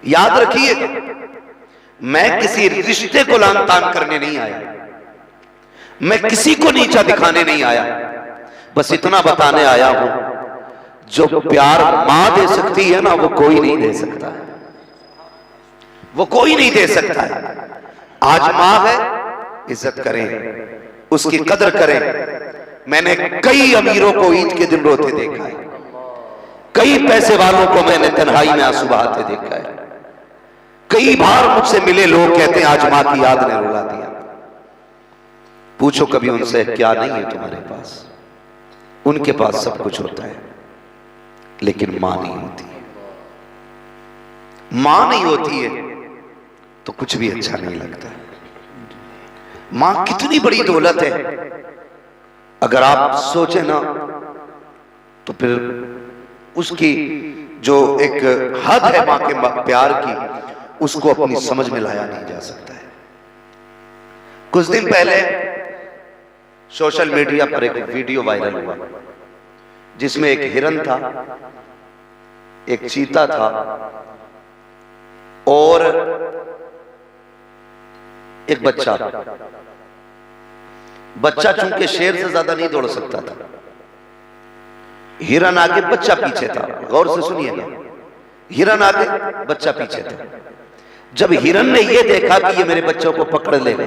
याद रखिए, मैं किसी रिश्ते को लान तान करने नहीं आया, मैं किसी को नीचा दिखाने नहीं आया, बस इतना बताने आया हूं, जो प्यार मां दे सकती है ना, वो कोई नहीं दे सकता है, वो कोई नहीं दे सकता है। आज मां है, इज्जत करें, उसकी कदर करें। मैंने कई अमीरों को ईद के दिन रोते देखा है, कई पैसे वालों को मैंने तन्हाई में आंसू बहाते देखा है। कई बार मुझसे मिले लोग कहते हैं आज मां की याद ने रुला दिया। पूछो कभी उनसे क्या नहीं है तुम्हारे पास? उनके पास सब कुछ होता है, लेकिन मां नहीं होती है। मां नहीं होती है तो कुछ भी अच्छा नहीं लगता। मां कितनी बड़ी दौलत है, अगर आप सोचे ना तो फिर उसकी जो एक हद है मां के प्यार की, उसको अपनी समझ में लाया नहीं जा सकता है। कुछ दिन पहले सोशल मीडिया पर एक वीडियो वायरल हुआ जिसमें एक हिरन था, एक चीता था और एक बच्चा। बच्चा चूंकि शेर से ज्यादा नहीं दौड़ सकता था, हिरन आगे बच्चा पीछे था। गौर से सुनिएगा, हिरन आगे बच्चा पीछे था। जब हिरन ने यह देखा कि ये मेरे बच्चों को पकड़ लेगा,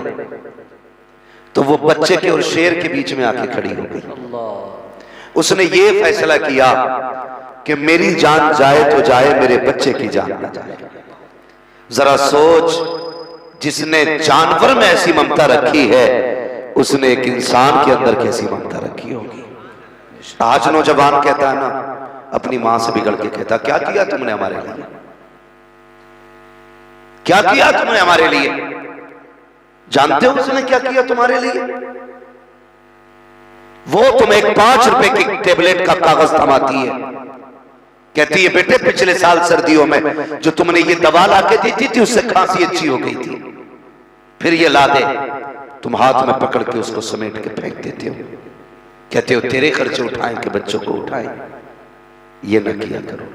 तो वो बच्चे के और शेर के बीच में आके खड़ी हो गई। उसने ये फैसला किया कि मेरी जान जाए तो जाए, मेरे बच्चे की जान ना जाए। जरा सोच, जिसने जानवर में ऐसी ममता रखी है, उसने एक इंसान के अंदर कैसी ममता रखी होगी। आज नौजवान कहता है ना, अपनी मां से बिगड़ के कहता, क्या किया तुमने हमारे लिए, क्या किया तुमने हमारे लिए? जानते हो उसने क्या किया तुम्हारे लिए? वो तुम्हें एक 5 रुपए की टेबलेट का कागज थमाती है, कहती है बेटे पिछले साल सर्दियों में जो तुमने ये दवा ला के दी थी उससे खांसी अच्छी हो गई थी, फिर ये ला दे। तुम हाथ में पकड़ के उसको समेट के फेंक देते हो, कहते हो तेरे खर्चे उठाएं कि बच्चों को उठाएं। ये ना किया करो,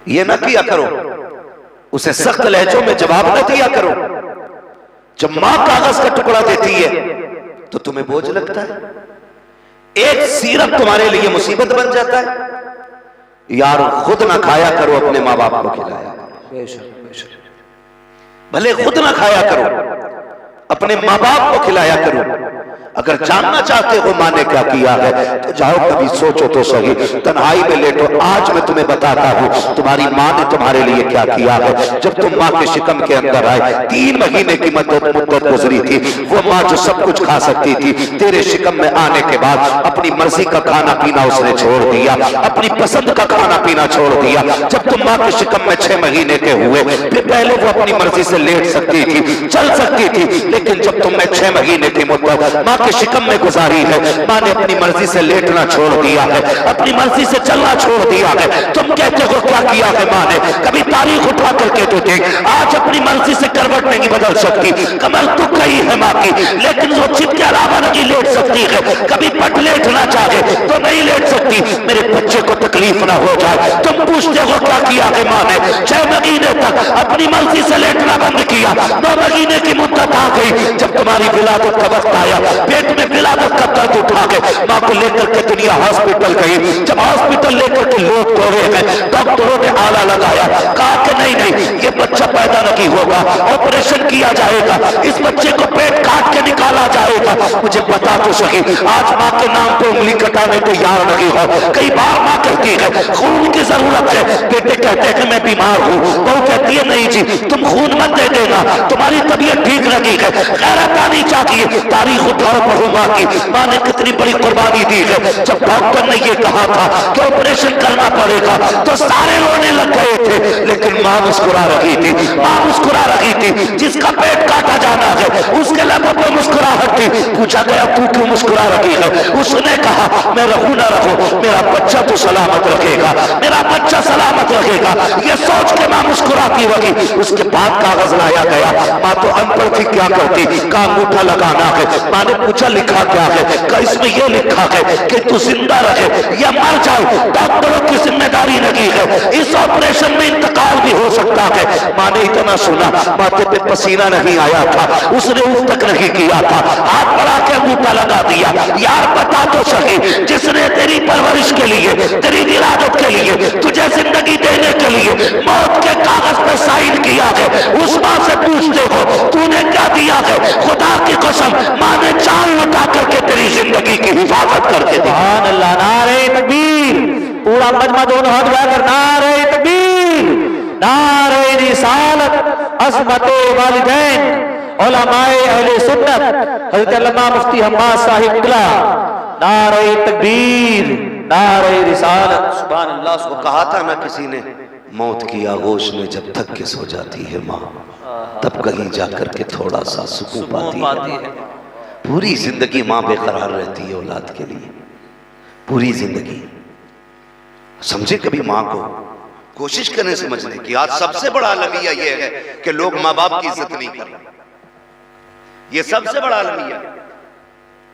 ये ना किया करो। उसे सख्त लहजों में जवाब न दिया करो। जब मां कागज का टुकड़ा देती है तो तुम्हें बोझ लगता है, एक सिरप तुम्हारे लिए मुसीबत बन जाता है। यार खुद ना खाया करो, अपने मां बाप को खिलाया। भले खुद ना खाया करो, अपने मां बाप को खिलाया करो। अगर जानना चाहते हो मां ने क्या किया है तो जाओ कभी सोचो तो सही, तन्हाई में लेटो। आज मैं तुम्हें बताता हूं तुम्हारी मां ने तुम्हारे लिए क्या किया है। जब तुम मां के शिकम के अंदर आए, 3 महीने की मुद्दत गुजरी थी। वो मां जो सब कुछ खा सकती थी, तेरे शिकम में आने के बाद अपनी मर्जी का खाना पीना उसने छोड़ दिया, अपनी पसंद का खाना पीना छोड़ दिया। जब तुम मां के शिकम में 6 महीने के हुए, फिर पहले वो अपनी मर्जी से लेट सकती थी, चल सकती थी, लेकिन जब तुमने 6 महीने की मुद्दत मां के शिकम में गुजारी है, मां ने अपनी मर्जी से लेटना छोड़ दिया है, अपनी मर्जी से चलना छोड़ दिया है। तुम कहते हो क्या किया है मां ने? कभी तारीख उठा करके तो देख, आज अपनी मर्जी से करवट नहीं बदल सकती। कमर तो कही है मां की, लेकिन वो चिप के अलावा नहीं लेट सकती है। कभी पट लेटना चाहे तो नहीं लेट सकती, मेरे बच्चे को तकलीफ ना हो जाए। तुम पूछते हो क्या किया है मां ने? 6 महीने तक अपनी मर्जी से लेटना बंद किया। 9 महीने की मुद्दत आ गई, जब तुम्हारी विलादत का वक्त आया, पेट में विलादत का दर्द उठा के मां को लेकर के दुनिया हॉस्पिटल गई। जब हॉस्पिटल लेकर के लोग दौड़े गए, डॉक्टरों ने आला लगाया, कहा कि नहीं नहीं ये बच्चा पैदा नहीं होगा, ऑपरेशन किया जाएगा, इस बच्चे को पेट काट के निकाला जाएगा। मुझे बता तो सही, आज मां के नाम पे उंगली कटाने को यार नहीं हो। कई बार मां कहती है खून की जरूरत है, बेटे कहते हैं कि मैं बीमार हूं, बहू कहती है नहीं जी तुम खून मत दे देना, तुम्हारी तबीयत ठीक लगी है। गैरत आनी चाहिए। तारीख उठाओ पढ़ो मां की, मां ने कितनी बड़ी कुर्बानी दी है। जब डॉक्टर ने ये कहा था कि ऑपरेशन करना पड़ेगा तो सारे रोने लग गए थे, लेकिन मां मुस्कुरा रही थी, मां मुस्कुरा रही थी। जिसका पेट काटा जाना है उसके लबों पर मुस्कुराहट थी। पूछा गया तू क्यों मुस्कुरा रही है? उसने कहा मैं रहूं ना रहूं, मेरा बच्चा तो सलामत रखेगा, मेरा बच्चा सलामत रखेगा। ये सोच के मां मुस्कुराती रही। उसके बाद कागज लाया गया। मां तो अनपढ़ थी, क्या करती? का अंगूठा लगाना है। मां ने पूछा लिखा क्या है? इसमें यह लिखा है कि तू जिंदा रहे या मर जाए, डॉक्टरों की जिम्मेदारी नहीं है। इस ऑपरेशन में इंतकाल भी हो ना सुना, माथे पे पसीना नहीं आया था, उसने उफ तक नहीं किया था, हाथ बढ़ा के अंगूठा लगा दिया। यार बता तो सही, जिसने तेरी परवरिश के लिए, तेरी विरादत के लिए, तुझे जिंदगी देने के लिए मौत के कागज पे साइन किया है, उस मां से पूछते हो तूने क्या दिया है? खुदा की कसम, मां ने जान लुटा करके तेरी जिंदगी की हिफाजत करके दी। सुभान अल्लाह, नारे तकबीर। पूरा मजमा दोनों हाथ बढ़ाकर नारे तकबीर, नारे रिसालत, अज़मते वालिदैन, उलमाए अहले सुन्नत, हज़रत अल्लामा मुफ्ती हम्माद साहिब किला, नारे तकबीर, नारे रिसालत। सुभान अल्लाह। उसको कहा था ना किसी ने, मौत की आगोश में जब थक के सो जाती है माँ, तब कहीं जाकर के थोड़ा सा सुकून पाती है। पूरी जिंदगी माँ बेकरार रहती है औलाद के लिए, पूरी जिंदगी। समझे कभी माँ को, कोशिश करें समझने की। आज सबसे बड़ा अलमिया यह है कि लोग माँ बाप की इज्जत नहीं कर रहे। ये सबसे बड़ा अलमिया,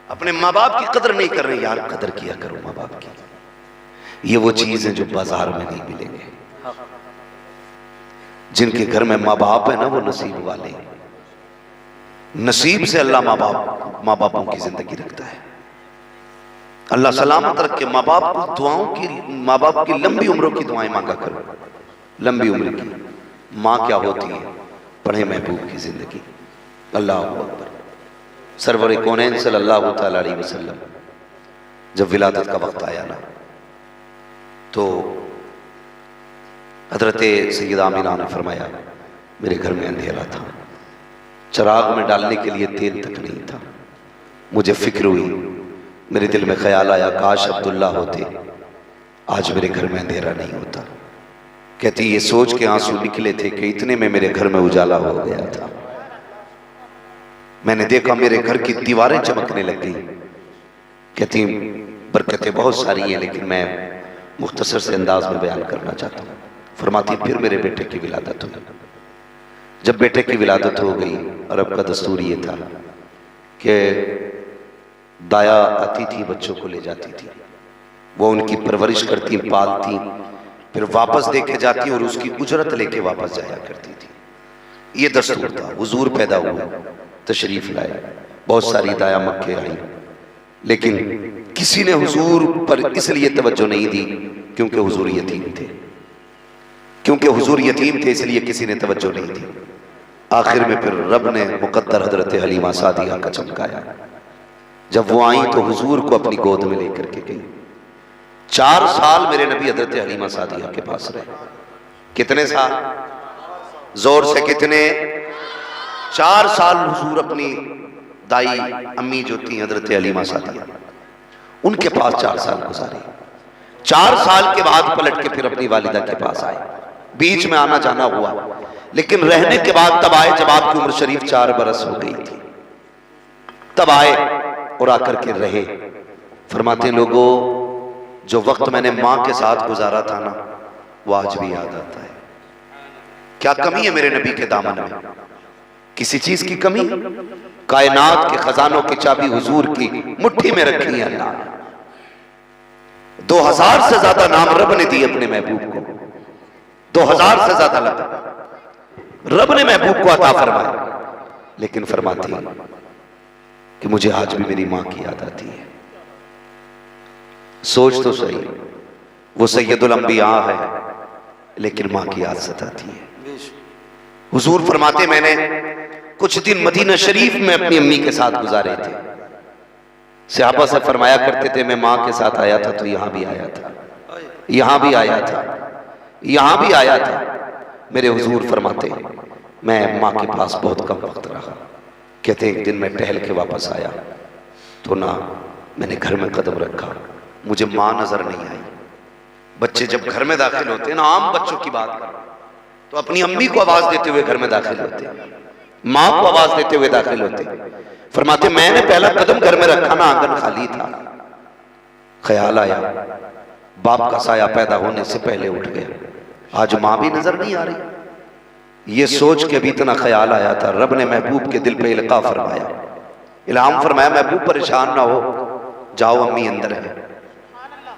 अपने माँ बाप की कदर नहीं कर रहे। यार कदर किया करो माँ बाप की। ये वो चीज है जो बाजार में नहीं मिलेंगे। जिनके घर में माँ बाप है ना, वो नसीब वाले। नसीब से अल्लाह माँ बापों की जिंदगी रखता है। अल्लाह सलामत रख के माँ बाप को दुआओं की, माँ बाप की लंबी उम्रों की दुआएं मांगा करो। लंबी उम्र की माँ क्या होती है? पढ़े महबूब की जिंदगी। अल्लाह अकबर। सरवर कौनैन सल्लल्लाहु तआला अलैहि वसल्लम जब विलादत का वक्त आया ना, तो हजरत सैयदा आमिना ने फरमाया, मेरे घर में अंधेरा था, चिराग में डालने के लिए तेल तक नहीं था। मुझे फिक्र हुई, मेरे दिल में ख्याल आया, काश अब्दुल्ला होते, आज मेरे घर में अंधेरा नहीं होता। कहती ये सोच के आंसू निकले थे कि इतने में मेरे घर में उजाला हो गया था। मैंने देखा मेरे घर की दीवारें चमकने लग गई। कहती बरकतें बहुत सारी हैं, लेकिन मैं मुख्तसर से अंदाज में बयान करना चाहता हूँ। फरमाती फिर मेरे बेटे की विलादत हुई। जब बेटे की विलादत हो गई, अरब का दस्तूर ये था कि दाया आती थी, बच्चों को ले जाती थी, वो उनकी परवरिश करती, पालती, फिर वापस देके जाती और उसकी उजरत लेके वापस जाया करती थी। ये दस्तूर था। हुजूर पैदा हुए, तशरीफ लाए, बहुत सारी दाया मक्के आई, लेकिन किसी ने हुजूर पर इसलिए तवज्जो नहीं दी क्योंकि हुजूर यतीम थे। क्योंकि हुजूर यतीम थे इसलिए किसी ने तवज्जो नहीं दी। आखिर में फिर रब ने मुकद्दर हजरत हलीमा सादिया का चमकाया। जब वो आई तो हुजूर को अपनी गोद में लेकर के गई। 4 साल मेरे नबी हजरत हलीमा सादिया के पास रहे। कितने साल? जोर से कितने? 4 साल हुजूर अपनी दाई अम्मी जो थी हजरत हलीमा सादिया, उनके पास 4 साल गुजारे। 4 साल के बाद पलट के फिर अपनी वालिदा के पास आए। बीच में आना जाना हुआ, लेकिन रहने के बाद तब आए जब आपकी उम्र शरीफ 4 बरस हो गई थी। तब आए और आकर के रहे। फरमाते लोगों, जो वक्त मैंने मां के साथ गुजारा था ना, वो आज भी याद आता है। क्या कमी है मेरे नबी के दामन में? किसी चीज की कमी? कायनात के खजानों की चाबी हुजूर की मुट्ठी में रखी है अल्लाह ने। 2000 से ज्यादा नाम रब ने दिए अपने महबूब को। 2000 से ज्यादा रब ने महबूब को अता फरमाया। लेकिन फरमाती है कि मुझे आज भी मेरी मां की याद आती है। सोच तो सही, वो सैयदुल अंबिया है, लेकिन मां की याद सताती है। हुजूर फरमाते मैंने कुछ दिन मदीना शरीफ में अपनी अम्मी के साथ गुजारे थे। सहाबा से फरमाया करते थे, मैं मां के साथ आया था तो यहां भी आया था, यहां भी आया था, यहां भी आया था। मेरे हुजूर फरमाते मैं मां के पास बहुत कम वक्त रहा। कहते एक दिन मैं टहल के वापस आया तो ना मैंने घर में कदम रखा, मुझे मां नजर नहीं आई। बच्चे जब घर में दाखिल होते हैं ना, आम बच्चों की बात कर, तो अपनी अम्मी को आवाज देते हुए घर में दाखिल होते, मां को आवाज देते हुए दाखिल होते। फरमाते मैंने पहला कदम घर में रखा ना, आंगन खाली था। ख्याल आया बाप का साया पैदा होने से पहले उठ गया, आज मां भी नजर नहीं आ रही। ये सोच के भी इतना ख्याल आया था, रब ने महबूब के दिल पे इल्का फरमाया, इल्हाम फरमाया, महबूब परेशान ना हो, जाओ अम्मी अंदर है,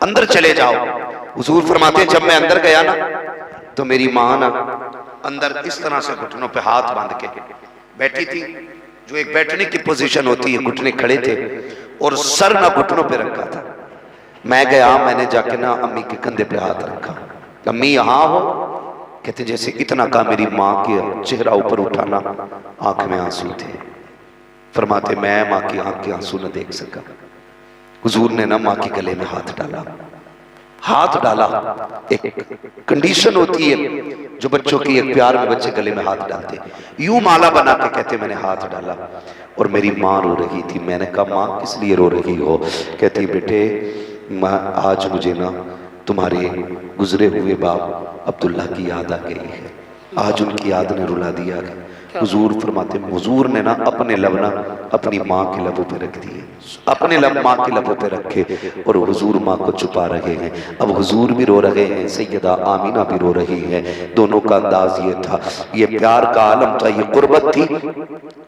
अंदर चले जाओ। हुजूर फरमाते जब मैं अंदर गया ना तो मेरी मां ना अंदर इस तरह से घुटनों पे हाथ बांध के बैठी थी, जो एक बैठने की पोजीशन होती है, घुटने खड़े थे और सर ना घुटनों पे रखा था। मैं गया, मैंने जाके ना अम्मी के कंधे पे हाथ रखा। अम्मी यहाँ हो? कहते जैसे इतना कहा मेरी माँ के चेहरा ऊपर उठाना, आंख में आंसू थे। फरमाते मैं माँ की आंख के आंसू न देख सका। हुजूर ने ना माँ के गले में हाथ डाला, हाथ डाला। एक कंडीशन होती है जो बच्चों की, एक प्यार में बच्चे गले में हाथ डालते, यूं माला बना के कहते मैंने हाथ डाला और मेरी माँ रो रही थी। मैंने कहा माँ किस लिए रो रही हो? कहती बेटे आज मुझे ना तुम्हारे गुजरे हुए बाप अब्दुल्ला की याद आ गई है, आज उनकी याद ने रुला दिया है। हुजूर फरमाते हुजूर ने ना अपने लब ना अपनी माँ के लबों पे रख दिए, अपने लब माँ के लबों पे रखे और हुजूर माँ को छुपा रहे हैं। अब हुजूर भी रो रहे हैं, सैयदा आमीना भी रो रही है। दोनों का अंदाज ये था, ये प्यार का आलम था, ये कुर्बत थी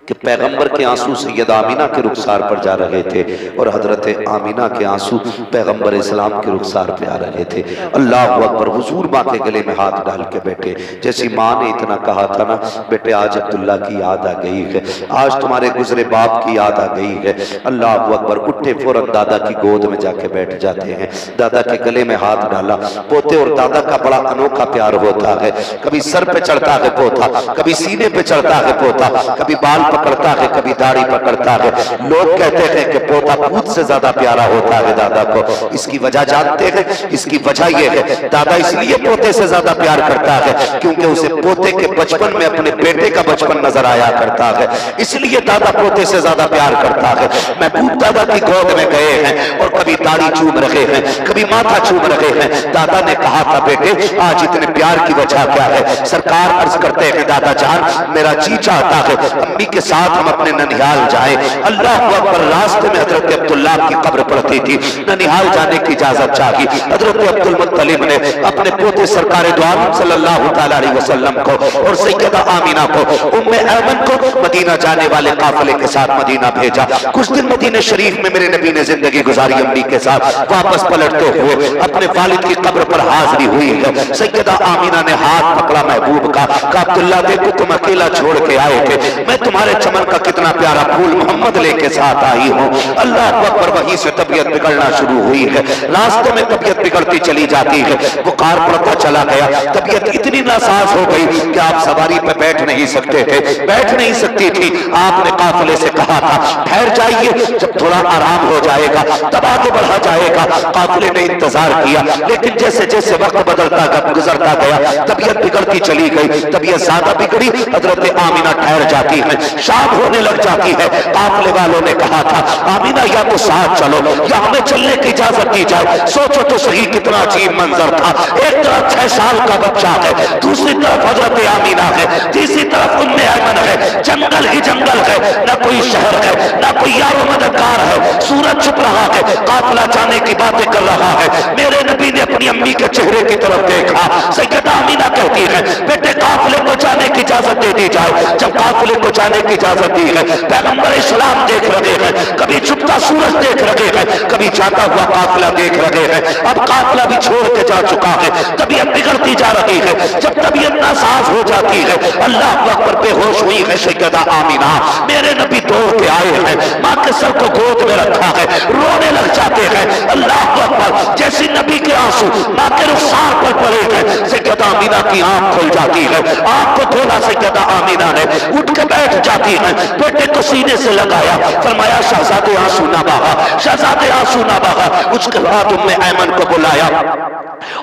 कि पैगंबर के आंसू सैयदा आमीना के रुखसार पर जा रहे थे और हजरत आमीना के आंसू पैगंबर इस्लाम के रुखसार पे आ रहे थे। अल्लाह अकबर। हुजूर माँ के गले में हाथ डाल के बैठे। जैसी माँ ने इतना कहा था ना, बेटे आज अब्दुल्ला की याद आ गई है, आज तुम्हारे गुजरे बाप की याद आ गई है। अल्लाह अकबर। उठे फौरन दादा की गोद में जाके बैठ जाते हैं, दादा के गले में हाथ डाला। पोते और दादा का बड़ा अनोखा प्यार होता है, कभी सर पे चढ़ता है पोता, कभी सीने पे चढ़ता है पोता, कभी बाल पकड़ता है, कभी दाढ़ी पकड़ता है। लोग कहते हैं कि पोता पूत से ज्यादा प्यारा होता है दादा को। इसकी वजह जानते हैं? इसकी वजह यह है दादा इसलिए पोते से ज्यादा प्यार करता है क्योंकि उसे पोते के बचपन में अपने बेटे का बचपन नजर आया करता है, इसलिए दादा पोते से ज्यादा प्यार करता है। महबूब दादा की गोद में गए हैं और कभी दाढ़ी चूम रहे हैं, कभी माथा चूम रहे हैं। दादा ने कहा था बेटे आज इतने प्यार की वजह क्या है? सरकार अर्ज करते हैं दादा जान मेरा जी चाहता है अम्मी के साथ हम अपने ननिहाल जाएं। अल्लाह अकबर। रास्ते में हजरत अब्दुल्ला की कब्र पड़ती थी, ननिहाल जाने की इजाजत चाहिए। हजरत अब्दुल मुत्तलिब ने अपने पोते सरकार दो आलम सल्लल्लाहु तआला अलैहि वसल्लम को और सैयदा आमीना को, उम्मे ऐमन को मदीना जाने वाले काफिले के साथ मदीना भेजा। कुछ दिन मदीने शरीफ में मेरे नबी ने जिंदगी गुजारी अम्मी के साथ। वापस पलटते हुए अपने वालिद की कब्र पर हाजिरी हुई है। सैयदा आमीना ने हाथ पकड़ा महबूब का, अब्दुल्ला देखो तुम अकेला छोड़ के आए थे, मैं तुम्हारे चमन का कितना प्यारा फूल मोहम्मद लेके साथ आई हूँ। अल्लाह अकबर। वहीं से तबीयत बिगड़ना शुरू हुई है, रास्ते में तबीयत बिगड़ती चली जाती है, बुखार पड़ता चला गया, तबीयत इतनी नासाज हो गई कि आप सवारी पे बैठ नहीं सकते थे, बैठ नहीं सकती थी। आपने काफिले से कहा था ठहर जाइए, जब थोड़ा आराम हो जाएगा तब आगे बढ़ा जाएगा। काफिले ने इंतजार किया, लेकिन जैसे जैसे वक्त बदलता गुजरता गया तबीयत बिगड़ती चली गई, तबीयत ज्यादा बिगड़ी। हजरत आमीना ठहर जाती है, शाम होने लग जाती है। काफिले वालों ने कहा था आमीना या तो साथ चलो या हमें चलने की इजाजत दी जाए। सोचो तो सही कितना अजीब मंजर था, एक तरफ 6 साल का बच्चा है, दूसरी तरफ हजरत आमीना है, तीसरी तरफ उम्मे ऐमन है, जंगल ही जंगल है, न कोई शहर है, न कोई यारो मददगार है। सूरज छुप रहा है, काफिला जाने की बातें कर रहा है। मेरे नबी ने अपनी अम्मी के चेहरे की तरफ देखा। सैयदा आमीना कहती है बेटे काफिले को जाने की इजाजत दे दी जाए। जब काफिले को जाने की इजाजत दी है, पैगंबर इस्लाम देख रहे हैं, कभी छुपता सूरज देख रहे हैं, कभी जाता हुआ काफिला देख रहे हैं। अब काफिला भी छोड़ के जा चुका है, तबीयत बिगड़ती जा रही है। जब तबीयत नासाज हो जाती है, अल्लाह अकबर बेहोश हुई है सैयदा आमीना। मेरे नबी दौड़ के आए हैं, माँ के सर को गोद में रखा है, रोने लग जाते हैं। अल्लाह अकबर। जैसे नबी के आंसू माँ के रुखसार पर पड़े हैं, सैयदा आमीना की आंख खुल जाती है। आंख को खोला सैयदा आमीना ने, उठ के बैठ जाती है, बेटे को सीने से लगाया, फरमाया शहजादे आंसू ना बहा, शहजादे आंसू ना बहा। उसके बाद उम्मे ऐमन को बुलाया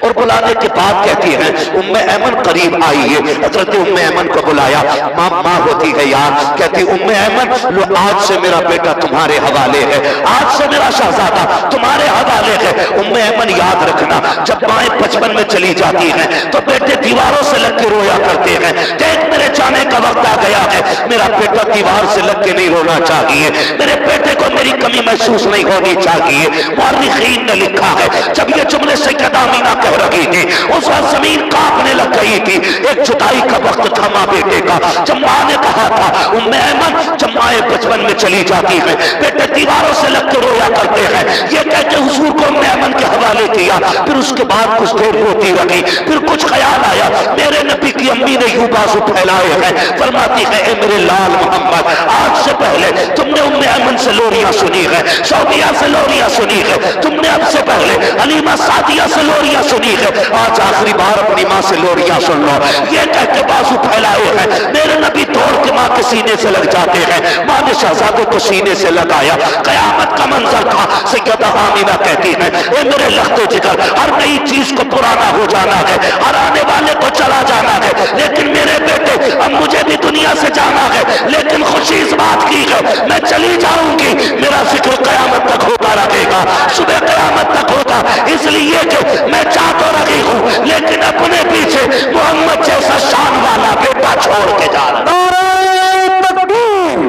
और बुलाने के बाद कहती है उम्मे ऐमन करीब आई है। हजरत उम्मे ऐमन को बुलाया, माँ होती है यार, कहती उम्मे ऐमन लो आज से मेरा बेटा तुम्हारे हवाले है, आज से मेरा शहजादा तुम्हारे हवाले है। उम्मे ऐमन याद रखना जब माएं बचपन में चली जाती हैं तो बेटे दीवारों से लग के रोया करते हैं। देख मेरे जाने का वक्त आ गया है, मेरा बेटा दीवार से लग के नहीं रोना चाहिए, मेरे बेटे को मेरी कमी महसूस नहीं होनी चाहिए। मुअर्रिखीन ने लिखा है जब ये जुमले सैयदा आमीना कह रही थी उस वक्त जमीन कांपने लग गई थी। एक जुदाई का वक्त था माँ बेटे का। जब माँ ने कहा था उम्मे ऐमन, जब माएँ बचपन में चली जाती है बेटे दीवारों से लग के रोया करते हैं, ये कहते हुजूर को उम्मे ऐमन के हवाले किया। फिर उसके बाद कुछ देर रोती रही, फिर कुछ ख्याल आया, मेरे नबी की अम्मी ने यूं बाजू फैलाए हैं, फरमाती है ए मेरे लाल मोहम्मद, आज से पहले तुमने उम्मे ऐमन से लोरियां सुनी है, सौदिया से लोरियां सुनी है, तुमने अब से पहले हलीमा सादिया से लोरियां सुनी है, आज आखिरी बार अपनी माँ से लोरियां सुन लो। ये कह के बाजू फैलाए हैं, मेरे नबी दौड़ के माँ के सीने से लग जाते हैं। माँ ने शहजादे को सीने से लगाया, कयामत का मंजर था। सैयदा आमिना कहती है ए मेरे लख्ते जिगर, हर नई चीज को पुराना हो जाना है, हर आने वाले को चला जाना है, लेकिन मेरे बेटे अब मुझे भी दुनिया से जाना है, लेकिन खुशी इस बात की है मैं चली जाऊंगी, मेरा जिक्र कयामत तक होता रहेगा, सुबह कयामत तक होगा, इसलिए कि मैं जा तो रही हूं लेकिन अपने पीछे मोहम्मद जैसा शान वाला बेटा छोड़ के जा रहा। नारे तकबीर,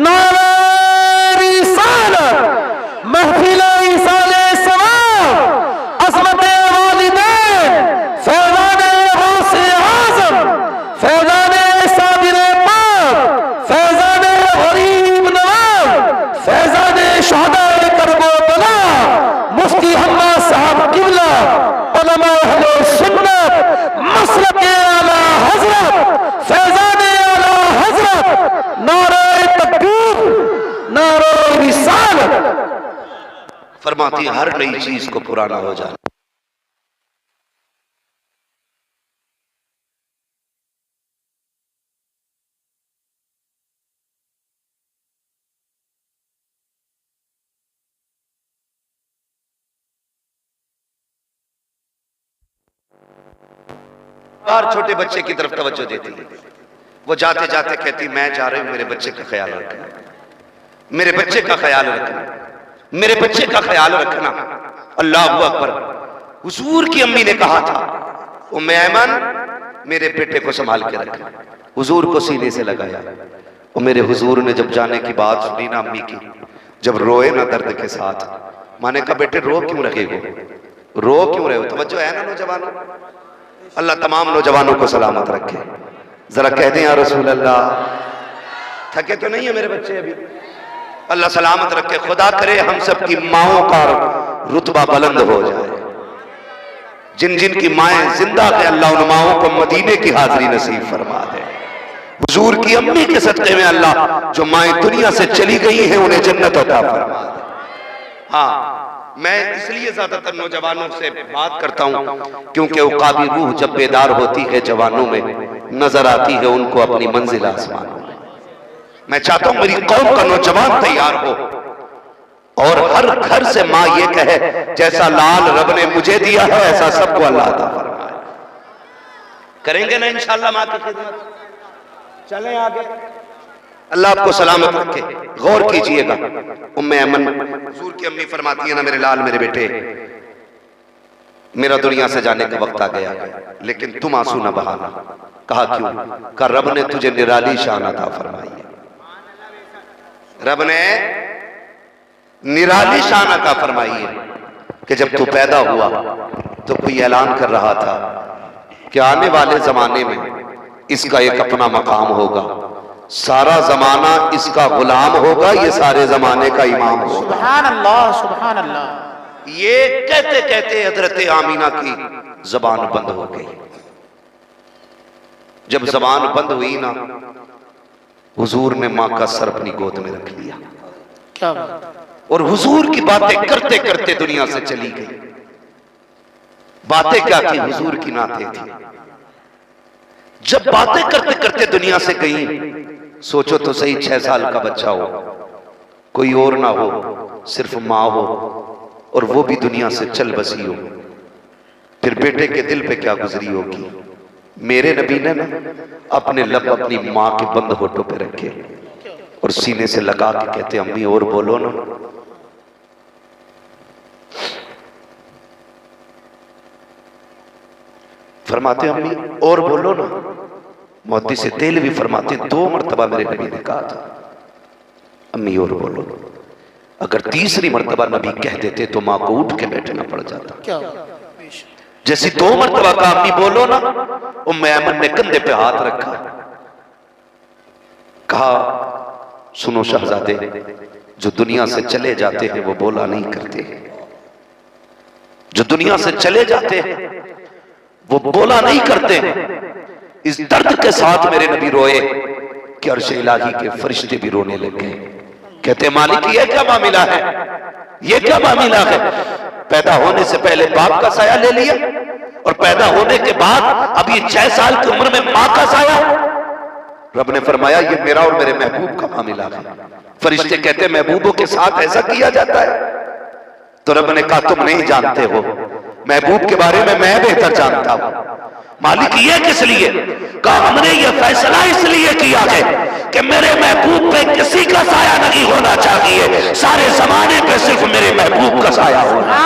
नारे रिसालत, महफिले इसाले सवाब, असमते वालिदैन, फैज़ाने गौसे आज़म, फैज़ाने साबिरे पाक, फैज़ाने गरीब नवाब, फैज़ाने शुहदाए करबो बला, मुफ्ती हम्मा साहब किबला, उलमा अहले सुन्नत, मसलके आला हजरत, फैज़ाने आला हजरत, नारे तकबीर, नारे रिसालत। फरमाती है हर नई चीज को पुराना हो जाना। और छोटे बच्चे की तरफ तवज्जो देती है, वो जाते जाते कहती मैं जा रही हूं, मेरे बच्चे का ख्याल रखना, मेरे बच्चे का ख्याल रखना, मेरे बच्चे का ख्याल रखना। अल्लाह अकबर। हुजूर की अम्मी ने कहा था उम्मे ऐमन मेरे बेटे को संभाल के रखना, हुजूर को सीने से लगाया। और मेरे हुजूर ने जब जाने की बात सुनी ना अम्मी की, जब रोए ना दर्द के साथ, माने कहा बेटे रो क्यों रहे हो, रो क्यों रहे हो, तवज्जो है ना नौजवानों। अल्लाह तमाम नौजवानों को सलामत रखे। जरा कह दें या रसूल अल्लाह, थके तो नहीं है मेरे बच्चे अभी, अल्लाह सलामत रखे। खुदा करे हम सब की माओं का रुतबा बुलंद हो जाए, जिन जिन की माएं जिंदा है अल्लाह उन माओं को मदीने की हाजिरी नसीब फरमा दे। हुजूर की अम्मी के सदक़े में अल्लाह जो माएं दुनिया से चली गई हैं उन्हें जन्नत अता फरमा दे। हाँ, मैं इसलिए ज्यादातर नौजवानों से बात करता हूं क्योंकि उकाबी रूह जब बेदार होती है जवानों में, नजर आती है उनको अपनी मंजिल आसमानों में। मैं चाहता हूं मेरी कौम का नौजवान तैयार हो और हर घर से माँ ये कहे जैसा लाल रब ने मुझे दिया है ऐसा सबको अल्लाह अता फरमाए। करेंगे ना इंशाअल्लाह माँ की खिदमत। चलें आगे, अल्लाह आपको सलामत रखे। गौर कीजिएगा, उम्मे ऐमन हुजूर की अम्मी फरमाती है ना मेरे लाल मेरे बेटे, मेरा दुनिया से जाने का वक्त आ गया, लेकिन तुम आंसू न बहाना। कहा क्यों? कहा रब ने तुझे निराली शान अता फरमाई है, रब ने निराली शान अता फरमाई है कि जब तू पैदा हुआ तो कोई ऐलान कर रहा था कि आने वाले जमाने में इसका एक अपना मकाम होगा, सारा जमाना इसका गुलाम होगा, ये सारे जमाने का इमाम होगा। सुभान अल्लाह, सुभान अल्लाह। ये कहते कहते हजरत आमीना की जबान बंद हो गई। जब जबान बंद हुई ना, हुजूर ने माँ का सर अपनी गोद में रख लिया। क्या और हुजूर की बातें करते करते दुनिया से चली गई। बातें क्या की, हुजूर की नातें थी। जब बातें करते करते दुनिया से गई, सोचो तो सही 6 साल का बच्चा हो, कोई और ना हो, सिर्फ माँ हो, और वो भी दुनिया से चल बसी हो, फिर बेटे के दिल पे क्या गुजरी होगी। मेरे नबी ने ना अपने लब अपनी माँ के बंद होठों पे रखे और सीने से लगा के कहते अम्मी और बोलो ना। फरमाते अम्मी और बोलो ना। मोती से तेल भी फरमाते 2 मरतबा मेरे नबी ने कहा था अम्मी और बोलो। अगर तीसरी मरतबा नबी कह देते तो माँ को उठ के बैठना पड़ जाता। क्या? जैसी 2 मरतबा का अम्मी बोलो ना, उम्मे ऐमन ने कंधे पे हाथ रखा, कहा सुनो शहजादे, जो दुनिया से चले जाते हैं वो बोला नहीं करते, जो दुनिया से चले जाते हैं वो बोला नहीं करते। इस दर्द के साथ मेरे नबी रोए कि अर्श इलाही के फरिश्ते भी रोने लगे। कहते मालिक ये क्या मामला है, ये क्या मामला है? पैदा होने से पहले बाप का साया ले लिया और पैदा होने के बाद अब ये 6 साल की उम्र में मां का साया। रब ने फरमाया ये मेरा और मेरे महबूब का मामला है। फरिश्ते कहते महबूबों के साथ ऐसा किया जाता है? तो रब ने कहा तुम नहीं जानते हो, महबूब के बारे में मैं बेहतर जानता हूं। मालिक ये किस लिए? कहा हमने ये फैसला इसलिए किया है कि मेरे महबूब पे किसी का साया नहीं होना चाहिए, सारे जमाने पे सिर्फ मेरे महबूब का साया होना।